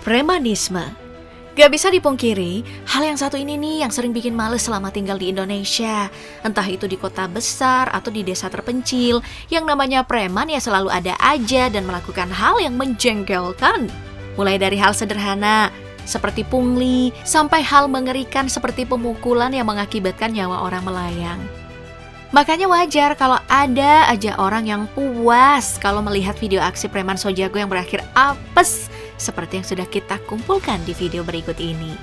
Premanisme. Gak bisa dipungkiri, hal yang satu ini nih yang sering bikin males selama tinggal di Indonesia. Entah itu di kota besar atau di desa terpencil, yang namanya preman ya selalu ada aja dan melakukan hal yang menjengkelkan. Mulai dari hal sederhana, seperti pungli, sampai hal mengerikan seperti pemukulan yang mengakibatkan nyawa orang melayang. Makanya wajar kalau ada aja orang yang puas kalau melihat video aksi preman Sojago yang berakhir apes seperti yang sudah kita kumpulkan di video berikut ini.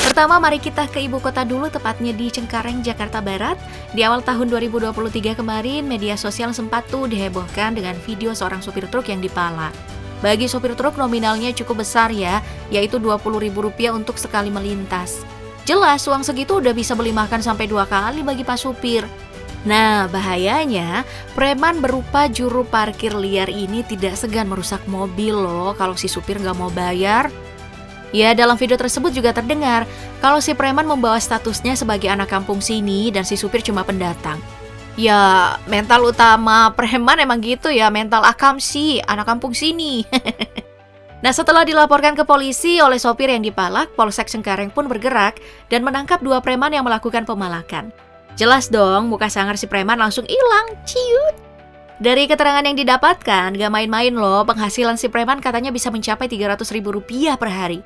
Pertama, mari kita ke ibu kota dulu, tepatnya di Cengkareng, Jakarta Barat. Di awal tahun 2023 kemarin, media sosial sempat tuh dihebohkan dengan video seorang supir truk yang dipalak. Bagi supir truk nominalnya cukup besar ya, yaitu Rp20.000 untuk sekali melintas. Jelas uang segitu udah bisa beli makan sampai 2 kali bagi pak supir. Nah, bahayanya, preman berupa juru parkir liar ini tidak segan merusak mobil loh kalau si supir nggak mau bayar. Ya, dalam video tersebut juga terdengar kalau si preman membawa statusnya sebagai anak kampung sini dan si supir cuma pendatang. Ya, mental utama preman emang gitu ya, mental akamsi, anak kampung sini. Nah, setelah dilaporkan ke polisi oleh sopir yang dipalak, Polsek Cengkareng pun bergerak dan menangkap 2 preman yang melakukan pemalakan. Jelas dong, muka sangar si preman langsung hilang, ciut. Dari keterangan yang didapatkan, gak main-main loh, penghasilan si preman katanya bisa mencapai Rp300.000 per hari.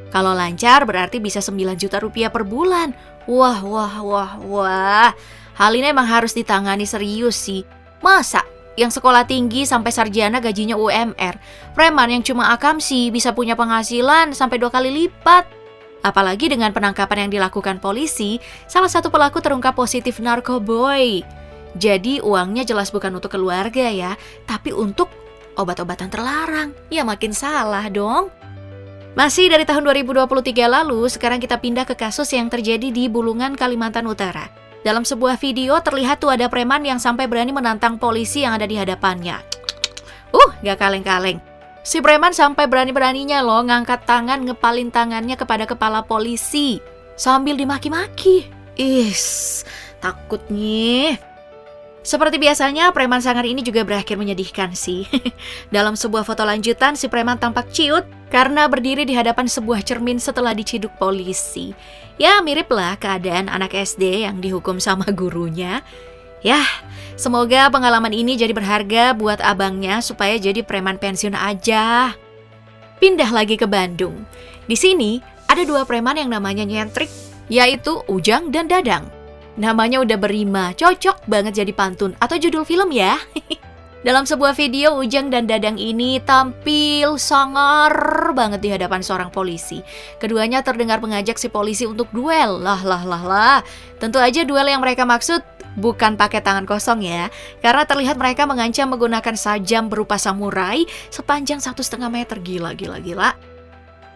Kalau lancar berarti bisa Rp9 juta per bulan. Wah. Hal ini emang harus ditangani serius sih. Masa yang sekolah tinggi sampai sarjana gajinya UMR, preman yang cuma akamsi bisa punya penghasilan sampai 2 kali lipat? Apalagi dengan penangkapan yang dilakukan polisi, salah satu pelaku terungkap positif narkoboy. Jadi uangnya jelas bukan untuk keluarga ya, tapi untuk obat-obatan terlarang. Ya makin salah dong. Masih dari tahun 2023 lalu, sekarang kita pindah ke kasus yang terjadi di Bulungan, Kalimantan Utara. Dalam sebuah video terlihat tuh ada preman yang sampai berani menantang polisi yang ada di hadapannya. Gak kaleng-kaleng. Si preman sampai berani-beraninya loh ngangkat tangan ngepalin tangannya kepada kepala polisi sambil dimaki-maki. Takutnya. Seperti biasanya, preman sangar ini juga berakhir menyedihkan sih. Dalam sebuah foto lanjutan, si preman tampak ciut karena berdiri di hadapan sebuah cermin setelah diciduk polisi. Ya, miriplah keadaan anak SD yang dihukum sama gurunya. Yah, semoga pengalaman ini jadi berharga buat abangnya supaya jadi preman pensiun aja. Pindah lagi ke Bandung. Di sini ada 2 preman yang namanya nyentrik, yaitu Ujang dan Dadang. Namanya udah berima, cocok banget jadi pantun atau judul film ya. Dalam sebuah video, Ujang dan Dadang ini tampil sangar banget di hadapan seorang polisi. Keduanya terdengar mengajak si polisi untuk duel. Lah. Tentu aja duel yang mereka maksud bukan pakai tangan kosong ya, karena terlihat mereka mengancam menggunakan sajam berupa samurai sepanjang 1,5 meter. Gila.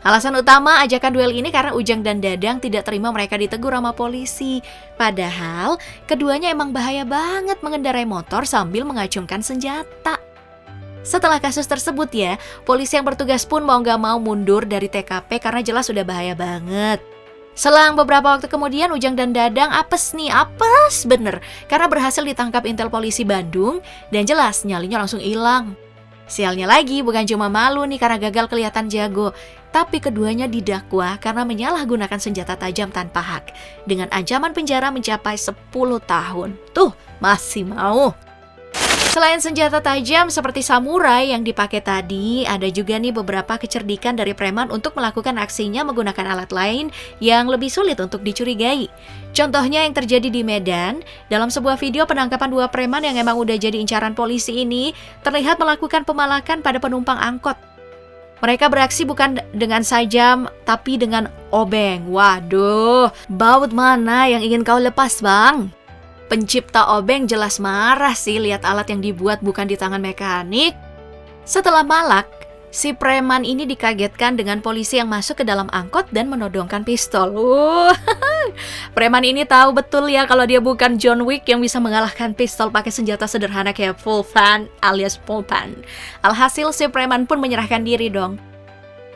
Alasan utama ajakan duel ini karena Ujang dan Dadang tidak terima mereka ditegur sama polisi. Padahal keduanya emang bahaya banget mengendarai motor sambil mengacungkan senjata. Setelah kasus tersebut ya, polisi yang bertugas pun mau gak mau mundur dari TKP karena jelas sudah bahaya banget. Selang beberapa waktu kemudian, Ujang dan Dadang apes bener, karena berhasil ditangkap intel polisi Bandung dan jelas nyalinya langsung hilang. Sialnya lagi, bukan cuma malu nih karena gagal kelihatan jago, tapi keduanya didakwa karena menyalahgunakan senjata tajam tanpa hak dengan ancaman penjara mencapai 10 tahun. Tuh, masih mau. Selain senjata tajam seperti samurai yang dipakai tadi, ada juga nih beberapa kecerdikan dari preman untuk melakukan aksinya menggunakan alat lain yang lebih sulit untuk dicurigai. Contohnya yang terjadi di Medan, dalam sebuah video penangkapan 2 preman yang emang udah jadi incaran polisi ini, terlihat melakukan pemalakan pada penumpang angkot. Mereka beraksi bukan dengan sajam, tapi dengan obeng. Waduh, baut mana yang ingin kau lepas, Bang? Pencipta obeng jelas marah sih lihat alat yang dibuat bukan di tangan mekanik. Setelah malak, si preman ini dikagetkan dengan polisi yang masuk ke dalam angkot dan menodongkan pistol. Preman ini tahu betul ya kalau dia bukan John Wick yang bisa mengalahkan pistol pakai senjata sederhana kayak full fan alias pulpan. Alhasil si preman pun menyerahkan diri dong.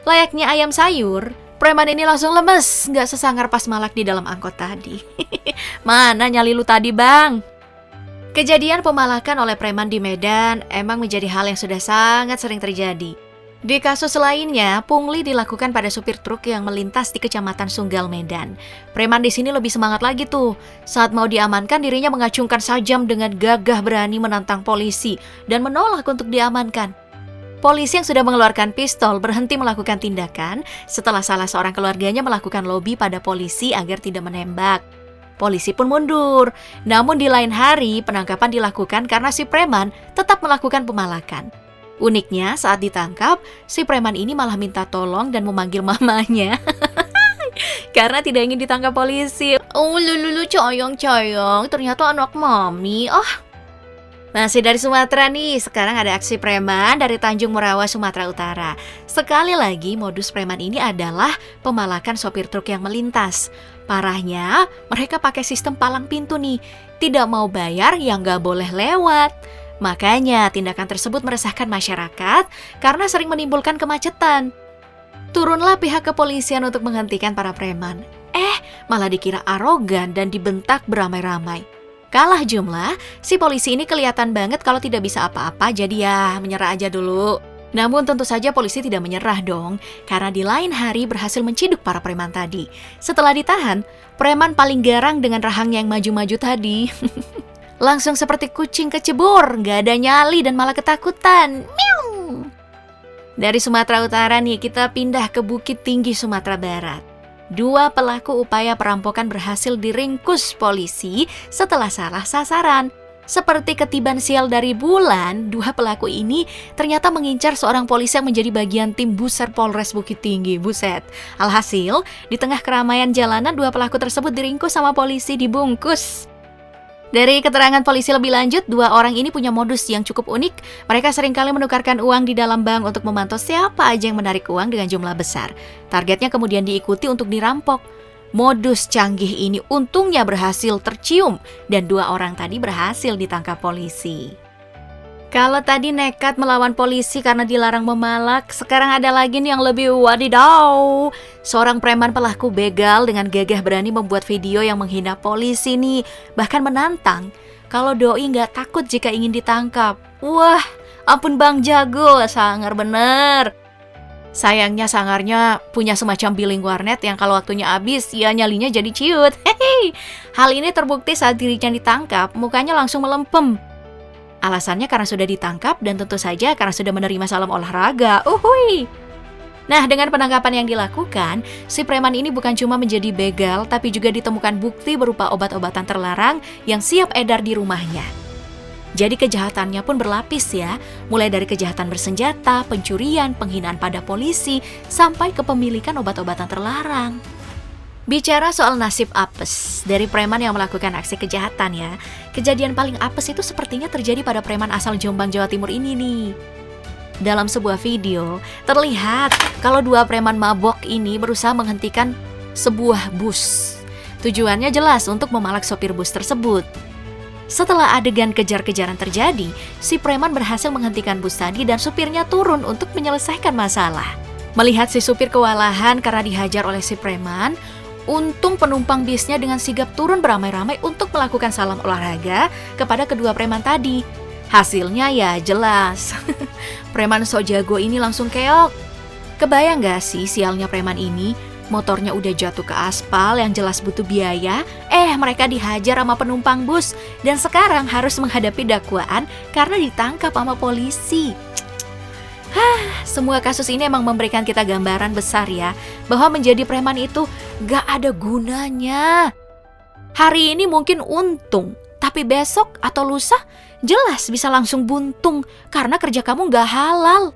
Layaknya ayam sayur, preman ini langsung lemes, gak sesangar pas malak di dalam angkot tadi. Mana nyali lu tadi, Bang? Kejadian pemalakan oleh preman di Medan emang menjadi hal yang sudah sangat sering terjadi. Di kasus lainnya, pungli dilakukan pada supir truk yang melintas di Kecamatan Sunggal, Medan. Preman di sini lebih semangat lagi tuh. Saat mau diamankan, dirinya mengacungkan sajam dengan gagah berani menantang polisi dan menolak untuk diamankan. Polisi yang sudah mengeluarkan pistol berhenti melakukan tindakan setelah salah seorang keluarganya melakukan lobi pada polisi agar tidak menembak. Polisi pun mundur. Namun di lain hari, penangkapan dilakukan karena si preman tetap melakukan pemalakan. Uniknya, saat ditangkap, si preman ini malah minta tolong dan memanggil mamanya. Karena tidak ingin ditangkap polisi. Oh, lulu coyong-coyong, ternyata anak mami. Oh, masih dari Sumatera nih, sekarang ada aksi preman dari Tanjung Morawa, Sumatera Utara. Sekali lagi, modus preman ini adalah pemalakan sopir truk yang melintas. Parahnya, mereka pakai sistem palang pintu nih. Tidak mau bayar, yang gak boleh lewat. Makanya tindakan tersebut meresahkan masyarakat karena sering menimbulkan kemacetan. Turunlah pihak kepolisian untuk menghentikan para preman. Malah dikira arogan dan dibentak beramai-ramai. Kalah jumlah, si polisi ini kelihatan banget kalau tidak bisa apa-apa, jadi ya menyerah aja dulu. Namun tentu saja polisi tidak menyerah dong, karena di lain hari berhasil menciduk para preman tadi. Setelah ditahan, preman paling garang dengan rahangnya yang maju-maju tadi langsung seperti kucing kecebur, gak ada nyali dan malah ketakutan. Miau. Dari Sumatera Utara nih, kita pindah ke Bukit Tinggi, Sumatera Barat. 2 pelaku upaya perampokan berhasil diringkus polisi setelah salah sasaran. Seperti ketiban sial dari bulan, 2 pelaku ini ternyata mengincar seorang polisi yang menjadi bagian tim Buser Polres Bukit Tinggi. Buset. Alhasil, di tengah keramaian jalanan, 2 pelaku tersebut diringkus sama polisi dibungkus. Dari keterangan polisi lebih lanjut, 2 orang ini punya modus yang cukup unik. Mereka seringkali menukarkan uang di dalam bank untuk memantau siapa aja yang menarik uang dengan jumlah besar. Targetnya kemudian diikuti untuk dirampok. Modus canggih ini untungnya berhasil tercium dan 2 orang tadi berhasil ditangkap polisi. Kalau tadi nekat melawan polisi karena dilarang memalak, sekarang ada lagi nih yang lebih wadidaw. Seorang preman pelaku begal dengan gagah berani membuat video yang menghina polisi nih. Bahkan menantang, kalau doi nggak takut jika ingin ditangkap. Wah, ampun Bang Jago, sangar bener. Sayangnya sangarnya punya semacam billing warnet yang kalau waktunya habis, ya nyalinya jadi ciut. Hehe. Hal ini terbukti saat dirinya ditangkap, mukanya langsung melempem. Alasannya karena sudah ditangkap dan tentu saja karena sudah menerima salam olahraga. Uhuy. Nah, dengan penangkapan yang dilakukan, si preman ini bukan cuma menjadi begal, tapi juga ditemukan bukti berupa obat-obatan terlarang yang siap edar di rumahnya. Jadi kejahatannya pun berlapis ya, mulai dari kejahatan bersenjata, pencurian, penghinaan pada polisi, sampai kepemilikan obat-obatan terlarang. Bicara soal nasib apes dari preman yang melakukan aksi kejahatan ya, kejadian paling apes itu sepertinya terjadi pada preman asal Jombang, Jawa Timur ini nih. Dalam sebuah video, terlihat kalau 2 preman mabok ini berusaha menghentikan sebuah bus. Tujuannya jelas untuk memalak sopir bus tersebut. Setelah adegan kejar-kejaran terjadi, si preman berhasil menghentikan bus tadi dan supirnya turun untuk menyelesaikan masalah. Melihat si supir kewalahan karena dihajar oleh si preman, untung penumpang bisnya dengan sigap turun beramai-ramai untuk melakukan salam olahraga kepada kedua preman tadi. Hasilnya ya jelas. Preman so jago ini langsung keok. Kebayang gak sih sialnya preman ini? Motornya udah jatuh ke aspal yang jelas butuh biaya. Mereka dihajar sama penumpang bus. Dan sekarang harus menghadapi dakwaan karena ditangkap sama polisi. Semua kasus ini emang memberikan kita gambaran besar ya, bahwa menjadi preman itu gak ada gunanya. Hari ini mungkin untung, tapi besok atau lusa jelas bisa langsung buntung karena kerja kamu gak halal.